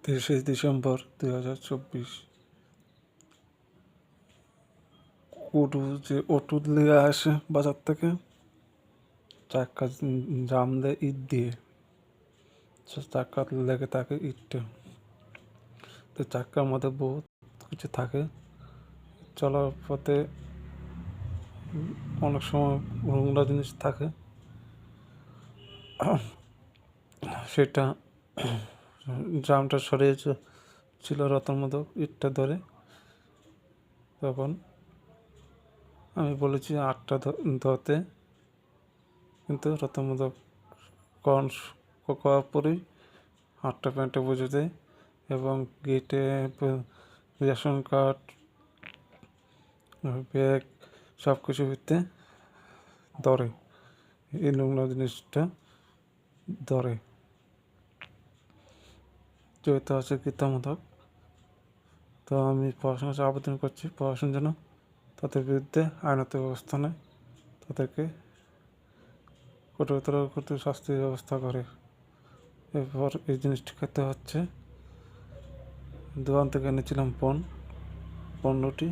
23 December 2024। অটু লিয়ে আসে বাজার থেকে চাক্কা জাম দেয় ইট দিয়ে, চাক্কা লেগে থাকে ইটটা। তো চাক্কার মধ্যে বহুত কিছু থাকে, চলার পথে অনেক সময় নোংরা জিনিস থাকে, সেটা জামটা সরিয়েছে ছিল রথের মতো ইটটা ধরে। তখন আমি বলেছি আটটা ধরতে, কিন্তু রথের মতো করার পরেই আটটা প্যান্টে বুঝে দেয় এবং গেটে রেশন কার্ড, ব্যাগ সব কিছু ভিতরে ধরে, এই নোংরা জিনিসটা ধরে। যেহেতু আছে গীতামূলক, তো আমি প্রশাসনের কাছে আবেদন করছি প্রশাসন যেন তাদের বিরুদ্ধে আইনত ব্যবস্থা নেয়, তাদেরকে কঠোর শাস্তির ব্যবস্থা করে। এরপর এই জিনিসটি খেতে হচ্ছে, দোকান থেকে এনেছিলাম পণ্যটি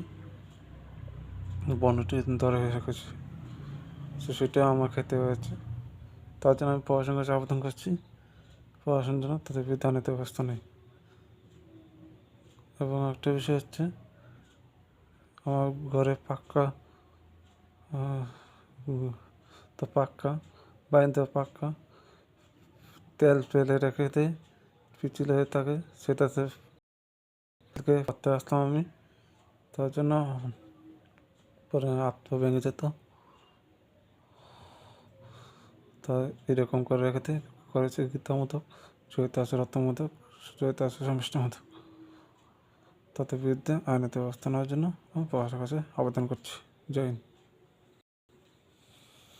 ধরে রেখেছি, সেটা আমার খেতে হয়েছে। তার জন্য আমি প্রশাসনের কাছে আবেদন করছি, প্রশাসন যেন তাদের বিরুদ্ধে আইনত ব্যবস্থা নেয়। এবং একটা বিষয় হচ্ছে, আমার ঘরে পাক্কা বাইন্দা পাক্কা তেল ফেলে রেখে দেয়, পিছলে হয়ে থাকে, সেটাতে করতে আসলাম আমি। তার জন্য পরে হাত পা ভেঙে যেত। তা এরকম করে রেখেতে করেছে গীতা মতো, চরিত আছে রথ মতো, চরিত আছে সমষ্টি মতো। তাদের বিরুদ্ধে আইনত ব্যবস্থা নেওয়ার জন্য আমি প্রশাসনের কাছে আবেদন করছি। জয় হিন্দ।